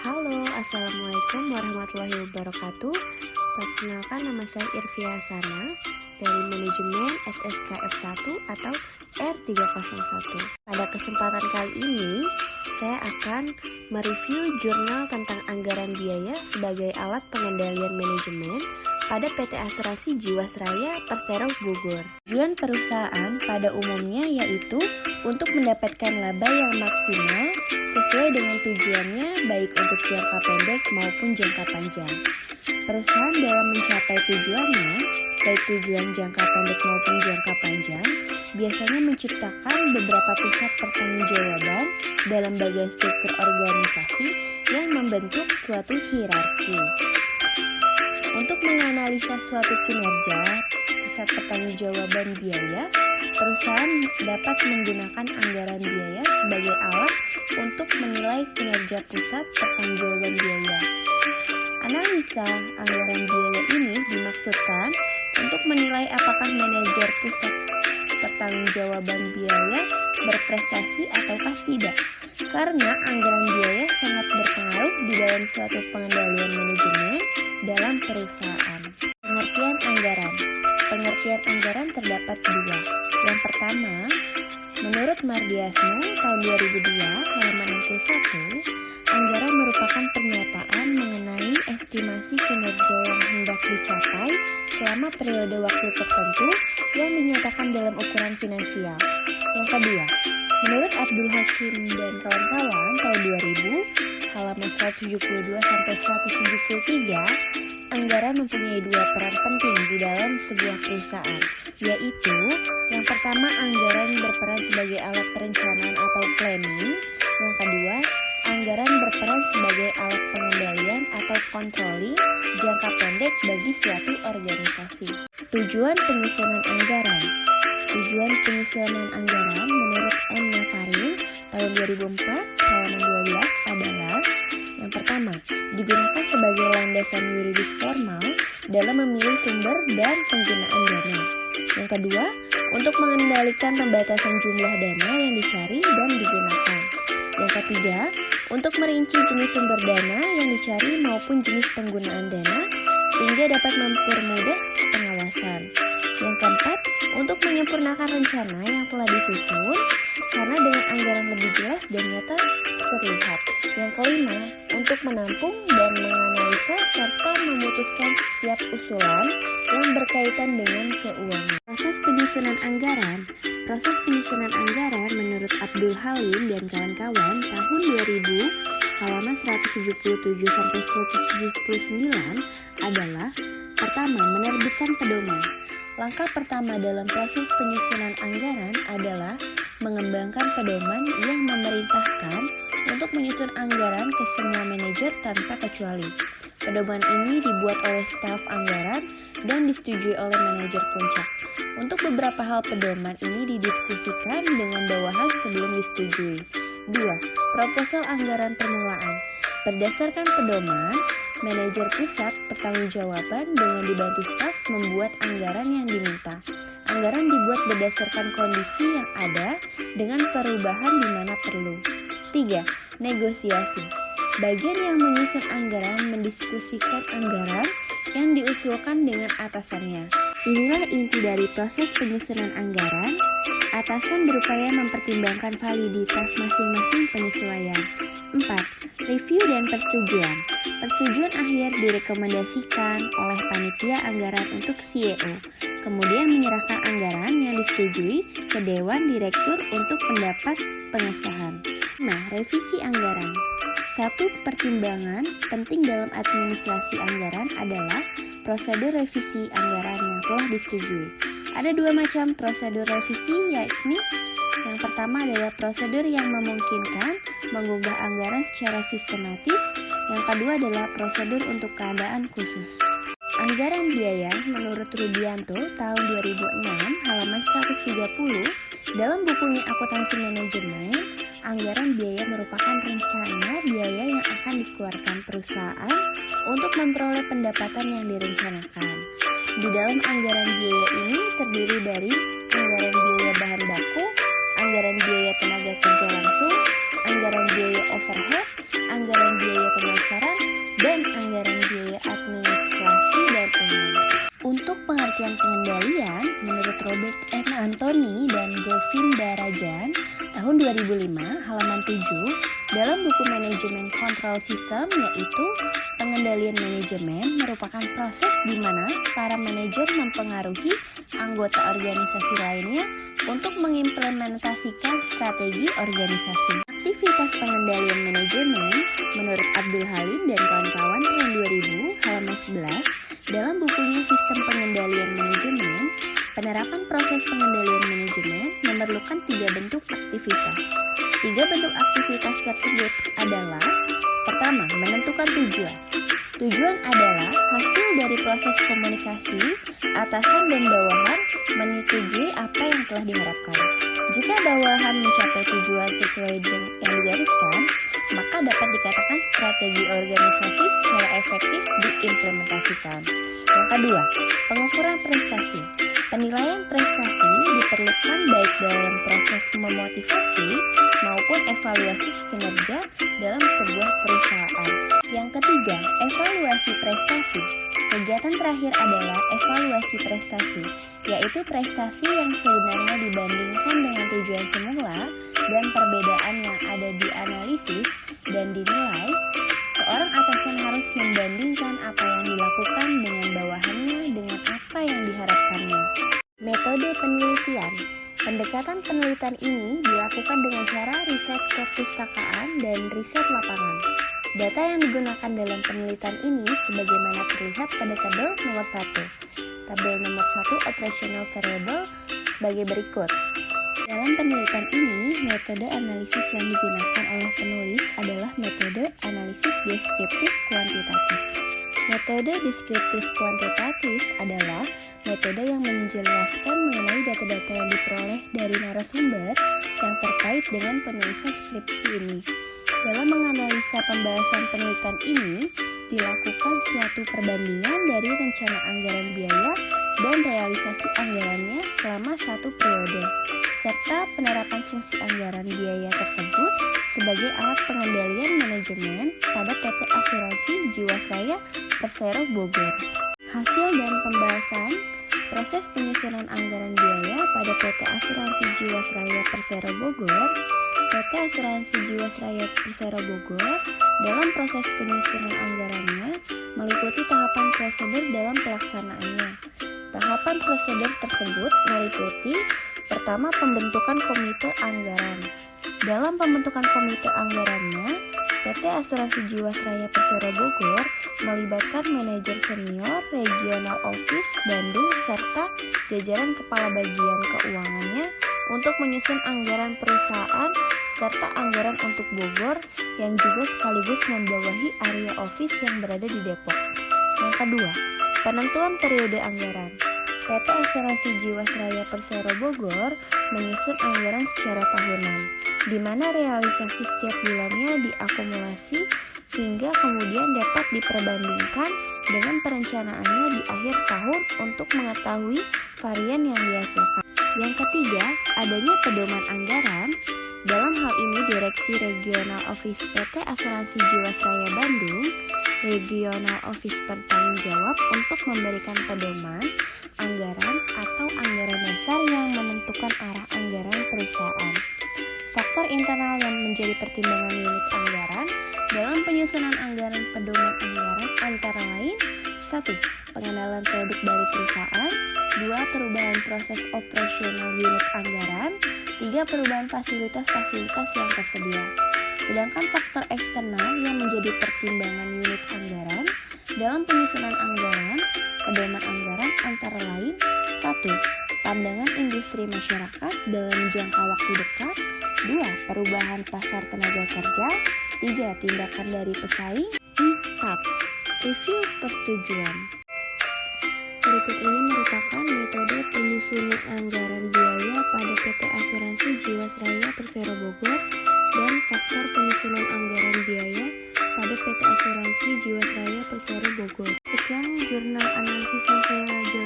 Halo, Assalamualaikum warahmatullahi wabarakatuh. Perkenalkan, nama saya Irfia Hasana dari Manajemen SSKF1 atau R301. Pada kesempatan kali ini, saya akan mereview jurnal tentang anggaran biaya sebagai alat pengendalian manajemen pada PT Asuransi Jiwasraya Persero Bogor. Tujuan perusahaan pada umumnya yaitu untuk mendapatkan laba yang maksimal sesuai dengan tujuannya baik untuk jangka pendek maupun jangka panjang. Perusahaan dalam mencapai tujuannya, baik tujuan jangka pendek maupun jangka panjang, biasanya menciptakan beberapa pusat pertanggungjawaban dalam bagian struktur organisasi yang membentuk suatu hierarki. Untuk menganalisa suatu kinerja pusat pertanggungjawaban biaya, perusahaan dapat menggunakan anggaran biaya sebagai alat untuk menilai kinerja pusat pertanggungjawaban biaya. Analisa anggaran biaya ini dimaksudkan untuk menilai apakah manajer pusat pertanggungjawaban biaya berprestasi ataukah tidak. Karena anggaran biaya sangat berpengaruh di dalam suatu pengendalian manajemen dalam perusahaan. Pengertian anggaran. Pengertian anggaran terdapat dua. Yang pertama, menurut Mardiasmo tahun 2002 halaman 61, anggaran merupakan pernyataan mengenai estimasi kinerja yang hendak dicapai selama periode waktu tertentu yang dinyatakan dalam ukuran finansial. Yang kedua, menurut Abdul Hakim dan kawan-kawan tahun 2000 halaman 172 sampai 173, anggaran mempunyai dua peran penting di dalam sebuah perusahaan, yaitu yang pertama, anggaran berperan sebagai alat perencanaan atau planning. Yang kedua, anggaran berperan sebagai alat pengendalian atau controlling jangka pendek bagi suatu organisasi. Tujuan penyusunan anggaran. Tujuan penyusunan anggaran menurut M. Navarin tahun 2004 halaman 12 adalah: yang pertama, digunakan sebagai landasan yuridis formal dalam memilih sumber dan penggunaan dana. Yang kedua, untuk mengendalikan pembatasan jumlah dana yang dicari dan digunakan. Yang ketiga, untuk merinci jenis sumber dana yang dicari maupun jenis penggunaan dana sehingga dapat mempermudah pengawasan. Yang keempat, untuk menyempurnakan rencana yang telah disusun karena dengan anggaran lebih jelas dan nyata terlihat. Yang kelima, untuk menampung dan menganalisa serta memutuskan setiap usulan yang berkaitan dengan keuangan. Proses penyusunan anggaran. Proses penyusunan anggaran menurut Abdul Halim dan kawan-kawan tahun 2000 halaman 177 sampai 179 adalah: pertama, menerbitkan pedoman. Langkah pertama dalam proses penyusunan anggaran adalah mengembangkan pedoman yang memerintahkan untuk menyusun anggaran ke semua manajer tanpa kecuali. Pedoman ini dibuat oleh staf anggaran dan disetujui oleh manajer puncak. Untuk beberapa hal pedoman ini didiskusikan dengan bawahan sebelum disetujui. 2. Proposal anggaran permulaan. Berdasarkan pedoman, manajer pusat pertanggungjawaban dengan dibantu staf membuat anggaran yang diminta. Anggaran dibuat berdasarkan kondisi yang ada dengan perubahan di mana perlu. 3. Negosiasi. Bagian yang menyusun anggaran mendiskusikan anggaran yang diusulkan dengan atasannya. Inilah inti dari proses penyusunan anggaran. Atasan berupaya mempertimbangkan validitas masing-masing penyesuaian. 4. Review dan persetujuan. Persetujuan akhir direkomendasikan oleh panitia anggaran untuk CEO, kemudian menyerahkan anggaran yang disetujui ke Dewan Direktur untuk pendapat pengesahan. Nah, revisi anggaran. Satu pertimbangan penting dalam administrasi anggaran adalah prosedur revisi anggaran yang telah disetujui. Ada dua macam prosedur revisi, yakni yang pertama adalah prosedur yang memungkinkan mengunggah anggaran secara sistematis. Yang kedua adalah prosedur untuk keadaan khusus. Anggaran biaya menurut Rudianto tahun 2006 halaman 130 dalam bukunya Akuntansi Manajemen, anggaran biaya merupakan rencana biaya yang akan dikeluarkan perusahaan untuk memperoleh pendapatan yang direncanakan. Di dalam anggaran biaya ini terdiri dari anggaran biaya bahan baku, anggaran biaya tenaga kerja langsung, anggaran biaya overhead, anggaran biaya pemasaran dan anggaran biaya administrasi dan umum. Untuk pengertian pengendalian, menurut Robert M. Anthony dan Govinda Rajan, tahun 2005, halaman 7, dalam buku Manajemen Control System, yaitu pengendalian manajemen merupakan proses di mana para manajer mempengaruhi anggota organisasi lainnya untuk mengimplementasikan strategi organisasi. Aktivitas pengendalian manajemen menurut Abdul Halim dan kawan-kawan tahun 2000, halaman 11, dalam bukunya Sistem Pengendalian Manajemen, penerapan proses pengendalian manajemen memerlukan 3 bentuk aktivitas. 3 bentuk aktivitas tersebut adalah: pertama, menentukan tujuan. Tujuan adalah hasil dari proses komunikasi atasan dan bawahan menyetujui apa yang telah diharapkan. Jika bawahan mencapai tujuan sesuai dengan yang digariskan, maka dapat dikatakan strategi organisasi secara efektif diimplementasikan. Yang kedua, pengukuran prestasi. Penilaian prestasi diperlukan baik dalam proses memotivasi maupun evaluasi kinerja dalam sebuah perusahaan. Yang ketiga, evaluasi prestasi. Kegiatan terakhir adalah evaluasi prestasi, yaitu prestasi yang sebenarnya dibandingkan dengan tujuan semula dan perbedaan yang ada dianalisis dan dinilai. Seorang atasan harus membandingkan apa yang dilakukan dengan bawahannya dengan apa yang diharapkannya. Metode penelitian. Pendekatan penelitian ini dilakukan dengan cara riset perpustakaan dan riset lapangan. Data yang digunakan dalam penelitian ini sebagaimana terlihat pada tabel nomor 1. Tabel nomor 1 operational variable sebagai berikut. Dalam penelitian ini, metode analisis yang digunakan oleh penulis adalah metode analisis deskriptif kuantitatif. Metode deskriptif kuantitatif adalah metode yang menjelaskan mengenai data-data yang diperoleh dari narasumber yang terkait dengan penulisan skripsi ini. Dalam menganalisa pembahasan penelitian ini, dilakukan suatu perbandingan dari rencana anggaran biaya dan realisasi anggarannya selama satu periode, serta penerapan fungsi anggaran biaya tersebut sebagai alat pengendalian manajemen pada PT Asuransi Jiwasraya Persero Bogor. Hasil dan pembahasan proses penyusunan anggaran biaya pada PT Asuransi Jiwasraya Persero Bogor. PT Asuransi Jiwasraya Persero Bogor dalam proses penyusunan anggarannya meliputi tahapan prosedur dalam pelaksanaannya. Tahapan prosedur tersebut meliputi: pertama, pembentukan komite anggaran. Dalam pembentukan komite anggarannya, PT Asuransi Jiwasraya Persero Bogor melibatkan manajer senior Regional Office Bandung serta jajaran kepala bagian keuangannya untuk menyusun anggaran perusahaan serta anggaran untuk Bogor yang juga sekaligus membawahi area office yang berada di Depok. Yang kedua, penentuan periode anggaran. PT Asuransi Jiwasraya Persero Bogor menyusun anggaran secara tahunan, di mana realisasi setiap bulannya diakumulasi hingga kemudian dapat diperbandingkan dengan perencanaannya di akhir tahun untuk mengetahui varian yang dihasilkan. Yang ketiga, adanya pedoman anggaran. Dalam hal ini, Direksi Regional Office PT Asuransi Jiwasraya Bandung, Regional Office bertanggung jawab untuk memberikan pedoman anggaran atau anggaran dasar yang menentukan arah anggaran perusahaan. Faktor internal yang menjadi pertimbangan unit anggaran dalam penyusunan anggaran pedoman anggaran antara lain: 1. Pengenalan produk baru perusahaan. 2. Perubahan proses operasional unit anggaran. 3. Perubahan fasilitas-fasilitas yang tersedia. Sedangkan faktor eksternal yang menjadi pertimbangan unit anggaran dalam penyusunan anggaran pedoman anggaran antara lain: 1. Pandangan industri masyarakat dalam jangka waktu dekat. 2. Perubahan pasar tenaga kerja. 3. Tindakan dari pesaing. 4. Review persetujuan. Berikut ini merupakan metode penyusunan anggaran biaya pada PT Asuransi Jiwasraya Persero Bogor dan faktor penyusunan anggaran biaya pada PT Asuransi Jiwasraya Persero Bogor. Sekian jurnal analisis yang saya jelaskan.